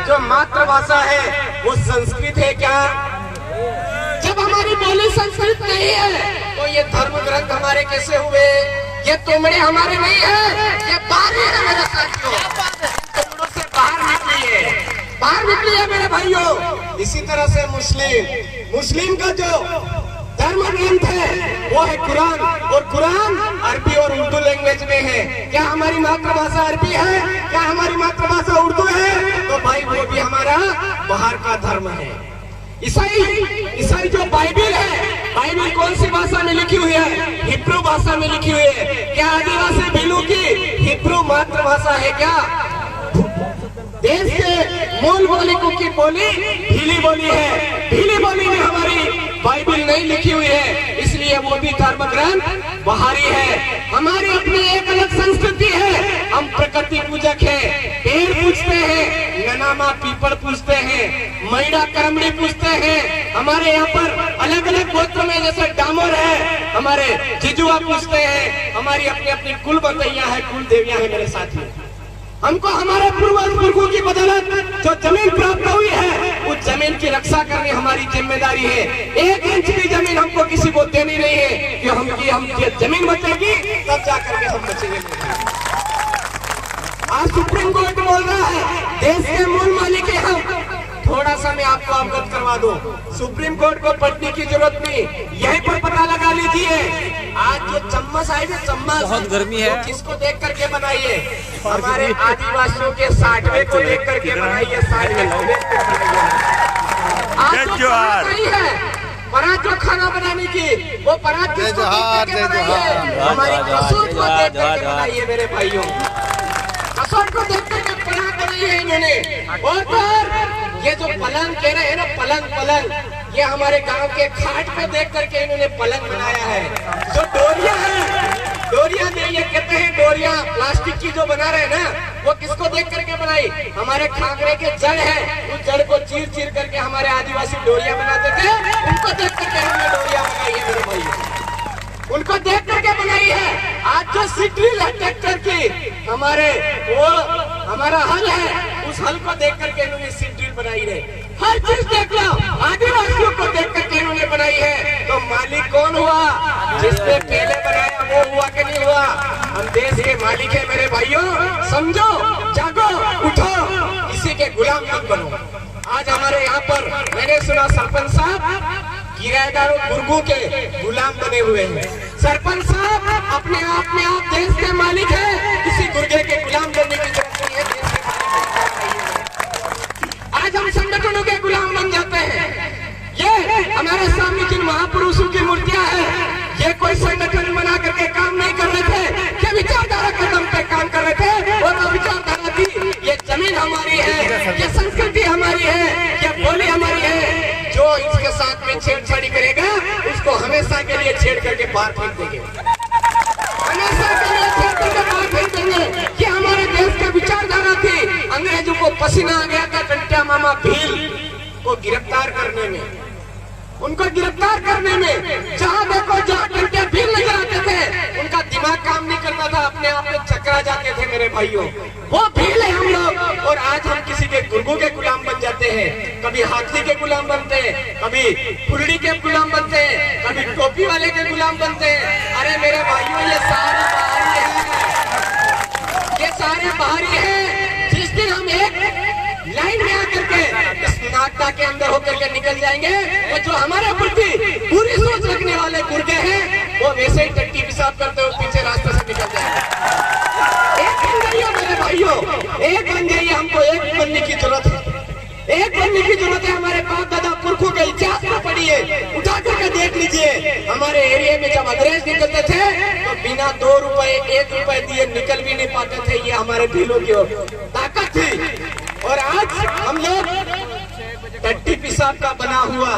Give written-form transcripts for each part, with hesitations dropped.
जो मातृभाषा है वो संस्कृत है क्या? जब हमारी बोली संस्कृत नहीं है तो ये धर्म ग्रंथ हमारे कैसे हुए? ये तुमड़े हमारे नहीं है, ये बाहरी है मेरे साथियों, तुमड़ों से बाहर निकलिए, बाहर निकलिए मेरे भाइयों। इसी तरह से मुस्लिम का जो धर्म ग्रंथ है वो है कुरान, और कुरान अरबी और उर्दू लैंग्वेज में है। क्या हमारी मातृभाषा अरबी है? क्या हमारी मातृभाषा उर्दू है? तो भाई वो भी हमारा बाहर का धर्म है। ईसाई जो बाइबिल है, बाइबिल कौन सी भाषा में लिखी हुई है? हिब्रू भाषा में लिखी हुई है। क्या आदिवासी भीलू की हिब्रू मातृभाषा है क्या? देश के मूल बोलियों की बोली भीली बोली है, भीली बोली में हमारी बाइबिल नहीं लिखी हुई है, इसलिए वो भी धर्म ग्रंथ बाहरी है। हमारी अपनी एक अलग संस्कृति है, हम प्रकृति पूजक हैं, पेड़ पूजते हैं, ननामा पीपल पूजते हैं, मैडा करमड़ी पूजते हैं। हमारे यहाँ पर अलग अलग गोत्र में जैसे डामोर है, हमारे जिजुआ पूजते हैं, हमारी अपनी अपनी कुल बतैया है, कुल देवियां है मेरे साथी। हमको हमारे पूर्वजों की बदौलत जो जमीन प्राप्त हुई है उस जमीन की रक्षा करनी हमारी जिम्मेदारी है। 1 इंच की जमीन हमको किसी को देनी नहीं है कि हम जमीन बचेगी तब जाकर के हम बचेंगे। आज सुप्रीम कोर्ट बोल रहा है देश के मूल मालिक है हम। थोड़ा सा मैं आपको अवगत करवा दूं, सुप्रीम कोर्ट को पढ़ने की जरूरत नहीं, यहीं पर पता लगा लीजिए। आज जो चम्मच आई है, चम्मच बहुत गर्मी है, किसको देख करके बनाई है? हमारे आदिवासियों के 60वें को देख करके बनाई है, 60वें को देख करके बनाई है। आज जो नहीं है परात जो खाना बनाने की, वो परात किसको देख करके बनाई है? हमारी कसौट को देख करके बनाई है मेरे भाइयों, कसौट को देख करके परात बनाई है इन्होंने। और ये जो पलंग कह रहे हैं ना, पलंग, ये हमारे गांव के खाट को देख करके इन्होंने पलंग बनाया है। जो डोरिया है, डोरिया में ये कहते हैं डोरिया प्लास्टिक की जो बना रहे हैं ना, वो किसको देख करके बनाई? हमारे खागरे के जड़ है, उस जड़ को चीर करके हमारे आदिवासी डोरिया बनाते थे, उनको देख करके इन्होंने डोरिया बनाई है मेरे भाई, उनको देख करके बनाई है। आज जो सिड्रिल है ट्रैक्टर की, हमारा हल है, उस हल को देख करके इन्होंने सिड्रिल बनाई है। हर चीज देख लो, आदिवासियों को देख करके इन्होंने बनाई है। तो मालिक कौन हुआ? जिसने पहले बनाया वो हुआ कि नहीं हुआ? हम देश के मालिक है मेरे भाइयों, समझो, जागो, उठो, किसी के गुलाम मत बनो। आज हमारे यहाँ पर मैंने सुना सरपंच साहब किराएदारों गुर्गों के गुलाम बने हुए हैं। सरपंच साहब अपने आप में आप देश के मालिक हैं, किसी गुर्गे के गुलाम बनने की जरूरत नहीं है। देश के मालिक आज हम संगठनों के गुलाम बन जाते हैं। ये हमारे सामने जिन महापुरुषों की मूर्तियां हैं, ये कोई संगठन बना करके काम नहीं कर रहे थे, ये विचारधारा के दम पे काम कर रहे थे। और वो विचारधारा की ये जमीन हमारी है, ये संस्कृति हमारी है, ये बोली हमारी है। जो इसके साथ में छेड़छाड़ी करेगा उसको हमेशा के लिए छेड़ करके बाहर फेंक देंगे, हमेशा के लिए छेड़ करके बाहर फेंक देंगे। ये हमारे देश की विचारधारा थी। अंग्रेजों को पसीना आ गया था टंट्या मामा भील को गिरफ्तार करने में, उनको गिरफ्तार करने में। जहाँ देखो जहाँ टंट्या भील नजर आते थे, उनका दिमाग काम नहीं करता था, अपने आप में चकरा जाते थे मेरे भाइयों। वो भील है हम लोग। और आज हम किसी के गुर्गों के गुलाम बन जाते हैं, कभी हाथी के गुलाम बनते हैं, कभी फुलड़ी के गुलाम बनते हैं, कभी टोपी वाले के गुलाम बनते हैं। अरे मेरे भाइयों, ये सारे बाहरी है, ये सारे बाहरी है। जिस दिन हम एक लाइन में आकर के इस नाटक के अंदर होकर के निकल जाएंगे, वो जो हमारे प्रति पूरी सोच रखने वाले गुर्गे हैं, वो वैसे ही टट्टी पेशाब करते हुए पीछे रास्ते से निकल जाएंगे। एक बन जाइए मेरे भाइयों, एक बन जाइए। हमको एक बनने की जरूरत है, एक बनने की जरूरत है। हमारे बाप दादा पुरखों के इतिहास में पढ़िए, उठा करके देख लीजिए। हमारे एरिया में जब अंग्रेज निकलते थे तो बिना 2 रुपए 1 रुपए दिए निकल भी नहीं पाते थे। ये हमारे भीलों की ताकत थी। और आज हम लोग टट्टी पेशाब का बना हुआ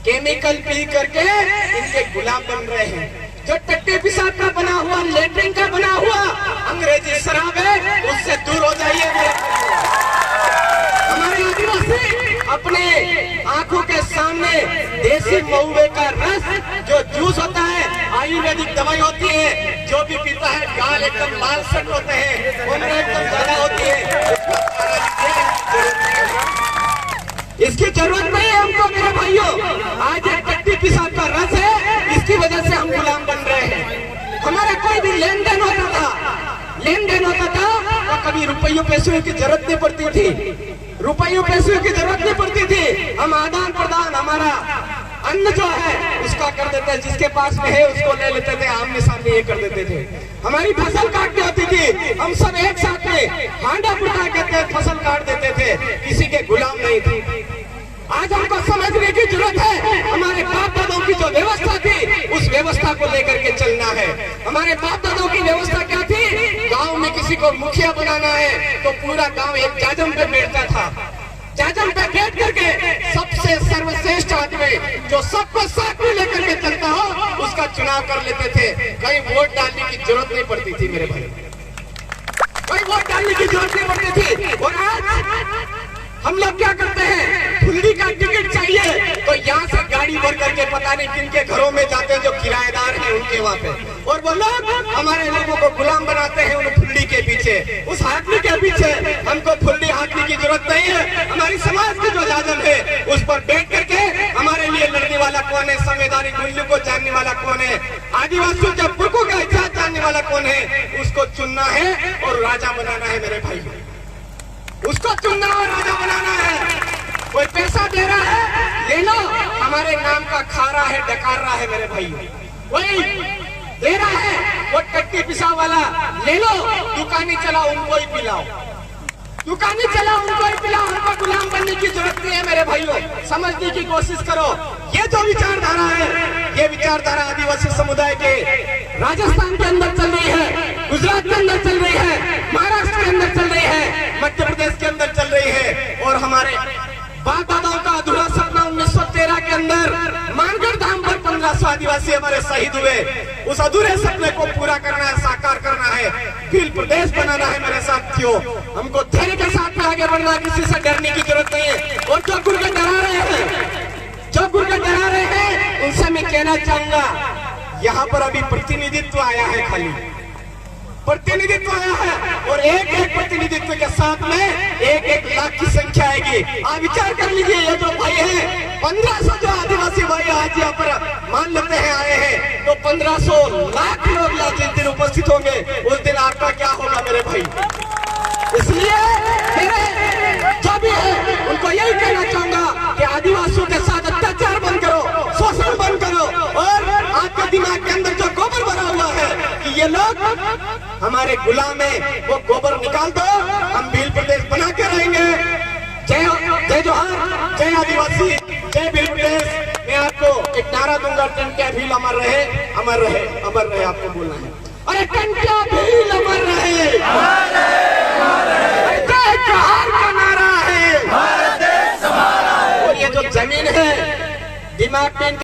केमिकल पी करके इनके गुलाम बन रहे हैं। जो टट्टी पेशाब का बना हुआ, लेटरिन का बना हुआ अंग्रेजी शराब है, उससे दूर हो जाइए। हमारे आदिवासी अपने आंखों के सामने देसी महुए का रस जो जूस होता है, आयुर्वेद आयुर्वेदिक दवाई होती है, जो भी पीता है गाल एकदम लाल सेट होते हैं, उम्र एकदम ज्यादा होती है, इसकी जरूरत नहीं है हमको मेरे भाइयों। आज एक कट्टी पेशाब का रस है, इसकी वजह से हम गुलाम बन रहे हैं। हमारा कोई भी लेन देन होता था तो कभी रुपयों पैसों की जरूरत नहीं पड़ती थी, रुपयों पैसों की जरूरत नहीं पड़ती थी। हम आदान प्रदान हमारा अन्न जो है उसका कर देते हैं, जिसके पास में है उसको ले लेते थे, आमने सामने ये कर देते थे। हमारी फसल काटनी होती थी, हम सब एक साथ में हांडा फुटा करके फसल काट देते थे, किसी के गुलाम नहीं थे। आज हमको समझने की जरूरत है, हमारे बाप दादों की जो व्यवस्था थी उस व्यवस्था को लेकर के चलना है। हमारे बाप दादों की व्यवस्था क्या थी? गांव में किसी को मुखिया बनाना है तो पूरा गांव एक जाजम पे बैठता था, जाजम पे बैठ करके सबसे सर्वश्रेष्ठ आदमी जो सबको साथ में लेकर के चलता हो उसका चुनाव कर लेते थे। कहीं वोट डालने की जरूरत नहीं पड़ती थी मेरे भाई, कोई वोट डालने की जरूरत नहीं पड़ती थी। और आज हम लोग क्या करते हैं? फुल्ली का टिकट चाहिए तो यहाँ से गाड़ी भर करके पता नहीं किन के घरों में जाते हैं जो किराएदार हैं उनके वहाँ पे, और वो लोग हमारे लोगों को गुलाम बनाते हैं उन फुल्ली के पीछे, उस हाथनी के पीछे। हमको फुल्ली हाथनी की जरूरत नहीं है। हमारी समाज की जो जाजम है उस पर बैठ करके हमारे लिए लड़ने वाला कौन है, संवैधानिक मूल्य को जानने वाला कौन है, आदिवासियों के हकों का इतिहास जानने वाला कौन है, उसको चुनना है और राजा बनाना है मेरे भाई, उसको चुनना और राजा बनाना है। कोई पैसा दे रहा है ले लो, हमारे नाम का खा रहा है डकार रहा है मेरे भाई, वही दे रहा है वो कट्टी पिसाव वाला ले लो, दुकानी चलाओ उनको ही पिलाओ, दुकानी चलाओ उनको ही पिलाओ। हमको गुलाम बनने की जरूरत नहीं है मेरे भाइयों, समझने की कोशिश करो। ये जो विचारधारा है ये विचारधारा आदिवासी समुदाय के राजस्थान के अंदर चल रही है, गुजरात के अंदर चल रही है, महाराष्ट्र के अंदर चल रही है, मध्य प्रदेश के अंदर चल रही है। और हमारे बाप दादाओं का अधूरा सपना 1913 के अंदर मानगढ़ धाम पर 1500 आदिवासी हमारे शहीद हुए, उस अधूरे सपने को पूरा करना है, साकार करना है, भील प्रदेश बनाना है मेरे साथियों। हमको धैर्य के साथ में आगे बढ़ना, किसी से डरने की जरूरत नहीं है। और जो गुर्गे डरा रहे हैं, जो गुर्गे डरा रहे हैं उनसे मैं कहना चाहूंगा, यहाँ पर अभी प्रतिनिधित्व आया है, खाली प्रतिनिधित्व आया है, और एक एक प्रतिनिधित्व के साथ में एक एक लाख की संख्या आएगी। आप विचार कर लीजिए, ये जो भाई है 1500 जो आदिवासी भाई आज यहाँ पर मान लेते हैं आए हैं, तो 1500 लाख लोग यहाँ जिस दिन उपस्थित होंगे उस दिन आपका क्या होगा मेरे भाई। इसलिए मेरे जो भी है उनको यही कहना चाहूंगा कि आदिवासियों के साथ अत्याचार बंद करो, शोषण बंद करो, और आपके दिमाग के अंदर जो गोबर भरा हुआ है कि ये लोग हमारे गुलाम है, वो गोबर निकाल दो, हम भील प्रदेश बना के रहेंगे। जय जय जोहार, जय आदिवासी, जय भील प्रदेश। मैं आपको एक नारा दूंगा, टंट्या भील अमर रहे, अमर रहे, अमर रहे, आपको बोलना है। अरे टंट्या भील अमर रहे, जय जोहार का नारा है। और ये जो जमीन है दिमाग में